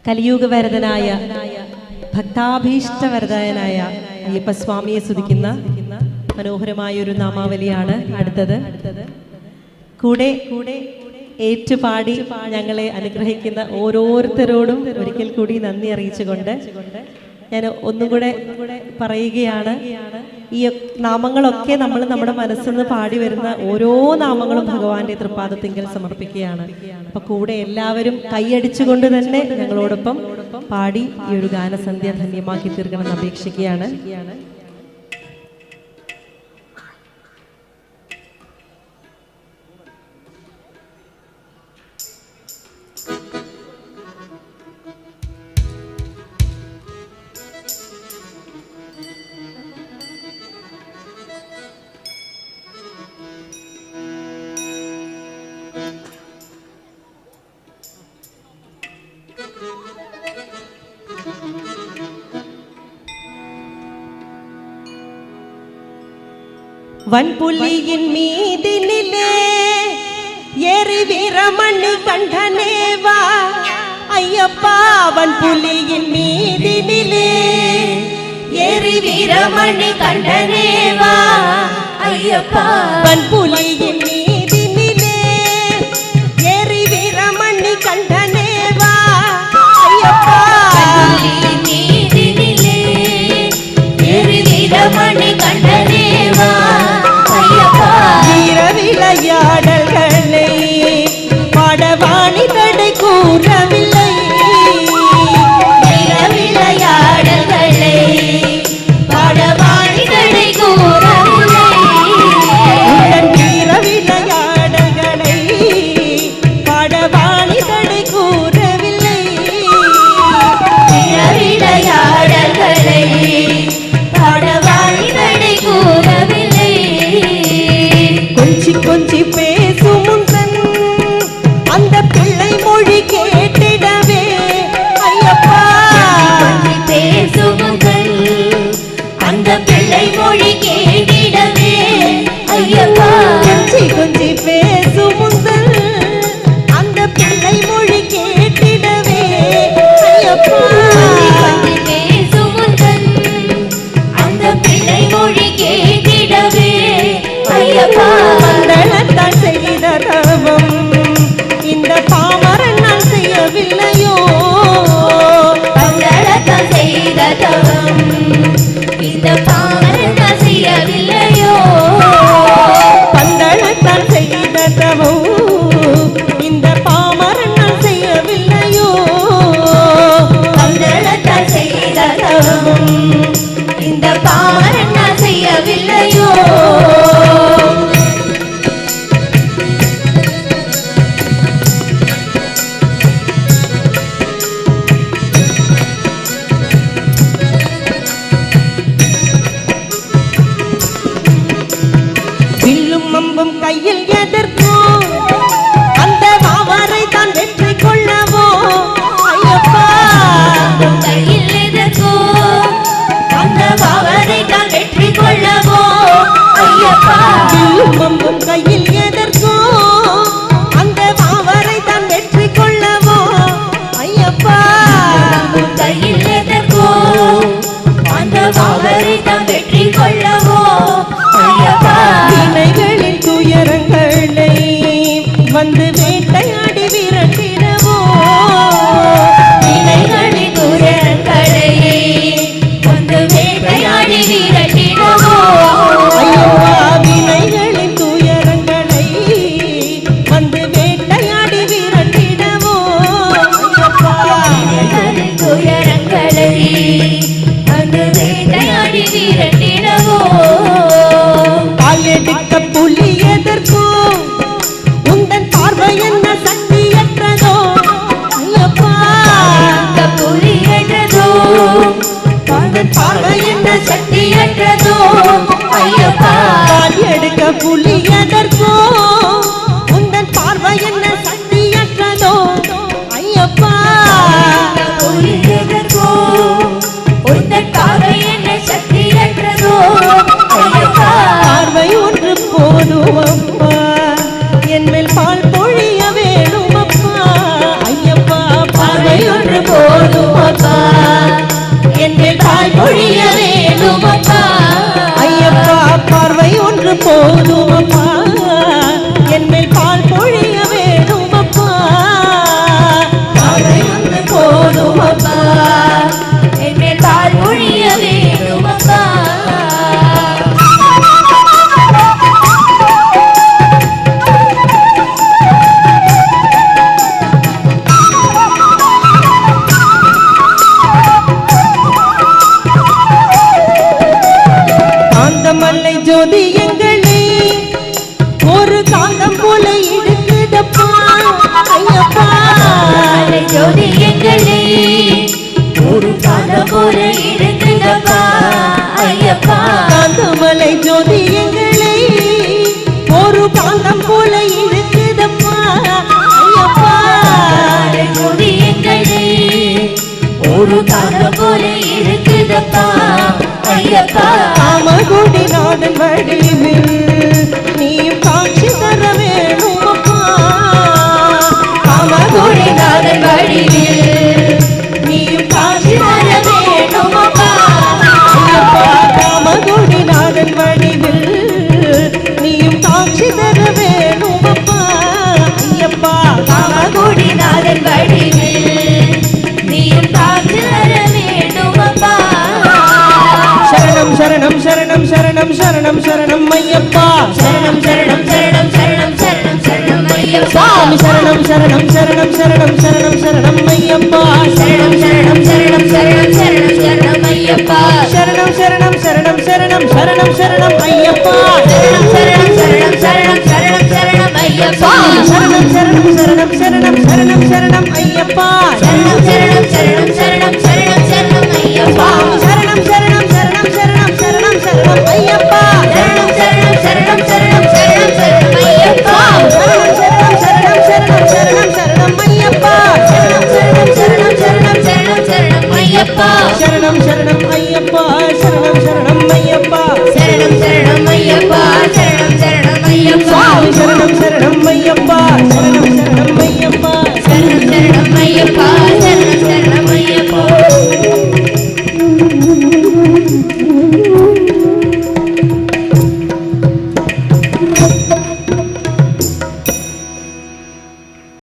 കലിയുഗവരദനായ ഭക്താഭീഷ്ടവരദനായ അയ്യപ്പസ്വാമിയെ സ്തുതിക്കുന്ന മനോഹരമായ ഒരു നാമാവലിയാണ് അടുത്തത്. കൂടെ ഏറ്റുപാടി ഞങ്ങളെ അനുഗ്രഹിക്കുന്ന ഓരോരുത്തരോടും ഒരിക്കൽ കൂടി നന്ദി അറിയിച്ചുകൊണ്ട് ഞാൻ ഒന്നും കൂടെ പറയുകയാണ്. ഈ നാമങ്ങളൊക്കെ നമ്മൾ നമ്മുടെ മനസ്സിൽ നിന്ന് പാടി വരുന്ന ഓരോ നാമങ്ങളും ഭഗവാന്റെ തൃപ്പാദത്തിങ്കൽ സമർപ്പിക്കുകയാണ്. അപ്പൊ കൂടെ എല്ലാവരും കൈയടിച്ചുകൊണ്ട് തന്നെ ഞങ്ങളോടൊപ്പം പാടി ഈ ഒരു ഗാനസന്ധ്യ ധന്യമാക്കി തീർക്കണമെന്ന് അപേക്ഷിക്കുകയാണ്. വൻപുലിയിൻ മീതിനിലേ ഏറി വീരമണി കണ്ഠനേവാ അയ്യപ്പ. വൻപുലിയിൻ മീതിനിലേ ഏറി വീരമണി കണ്ഠനേവാ അയ്യപ്പ. വൻപുലിയിൻ മീതിനിലേ ഏറി വീരമണി കണ്ഠനേവാ അയ്യപ്പ. ഏറി വീരമണി കണ്ഠനേവാ விளையாடல்களை பாடவாணி தடை கூறவில்லை. விளையாடல்களை பாடவாணி தடை கூறவில்லை. வீர விளையாடல்களை பாடவாணி தடை கூறவில்லை. விளையாடல்களை பாடவாணி தடை கூறவில்லை. கொஞ்சி கொஞ்சி பேசும் முந்தன் அந்த பிள்ளை மொழி கேட்டிடவே ஐயப்பா. கொஞ்சி பேசும் முந்தன் அந்த பிள்ளை மொழி கேட்டிடவே ஐயப்பா. கொஞ்சி கொஞ்சி பேசும் முந்தன் அந்த பிள்ளை மொழி கேட்டிடவே ஐயப்பா. கொஞ்சி பேசும் முந்தன் அந்த பிள்ளை மொழி கேட்டிடவே ஐயப்பா. மண்டலத்தான் செய்த தவம் இந்த பாமரன் நான் செய்யவில்லையோ. மண்டலத்தான் செய்த தவம் இந்த பாமரன் நான் செய்யவில்லையோ. பந்தளத்தான் செய்த தவம் இந்த பாமரன் நான் செய்யவில்லையோ. பந்தளத்தான் செய்த தவம் இந்த பாமரன் நான் செய்யவில்லையோ. வில்லும் அம்பும் கையில் எதற்கோ அந்த வாவரை தான் வெற்றி கொள்ளவோ ஐயப்பா. கையில் எதற்கோ அந்த வாவரை தான் வெற்றி கொள்ளவோ ஐயப்பா. வில்லும் அம்பும் கையில் எதற்கோ அந்த வாவரை தான் வெற்றி கொள்ளவோ ஐயப்பா. கையில் எதற்கோ அந்த வாவரை தான் வெற்றி கொள்ளவோ ஐயப்பா. வினைகளின் துயரங்களை வந்து வேட்டையாடி விரட்டிடவோ. வினைகளின் துயரங்களை வந்து வேட்டையாடி விரட்டிடவோ ஐயப்பா. வினைகளின் துயரங்களை வந்து வேட்டையாடி விரட்டிடவோ ஐயப்பா. வினைகளின் துயரங்களை வந்து வேட்டையாடி விரட்டிடவோ. பாலெடுக்க புலி எதற்கோ உந்தன் பார்வை என்ன சக்தியற்றதோ ஐயப்பா. புரியற்றதோ உந்தன் பார்வை என்ன சக்தியற்றதோ ஐயப்பா. பாலெடுக்க புலி எதற்கோ உந்தன் பார்வை என்ன சக்தியற்றதோ ஐயப்பா. புரியற்றதோ உந்தன் பார்வை என்ன சக்தியற்றதோ ஐயப்பா. பார்வை ஒன்று போதும் அப்பா என் மேல் பால் பொழிய வேணும் அப்பா ஐயப்பா. பார்வை ஒன்று போதும் ஒரு காதல் போல இருக்குதப்பா ஐயப்பா காமகோடி நாதன் வடிவில் நீயும் காட்சி தர வேணுமப்பா காமகோடி நாதன் வடிவில் நீயும் காட்சி தர வேணுமப்பா ஐயப்பா காமகோடி நாதன் வடிவில் நீயும் காட்சி தர வேணுமப்பா ஐயப்பா காமகோடி நாதன் வடிவில் நீயும் காட்சி தர வேணுமப்பா சரணம் சரணம் சரணம் சரணம் சரணம் சரணம் ஐயப்பா சரணம் சரணம் சரணம் சரணம் சரணம் சரணம் ஐயப்பா சுவாமி சரணம் சரணம் சரணம் சரணம் சரணம் சரணம் ஐயப்பா சரணம் சரணம் சரணம் சரணம் சரணம் சரணம் ஐயப்பா சரணம் சரணம் சரணம் சரணம் சரணம் சரணம் ஐயப்பா சரணம் சரணம் சரணம் சரணம் சரணம் சரணம் ஐயப்பா சரணம் சரணம் சரணம் சரணம் சரணம் சரணம் ஐயப்பா சரணம்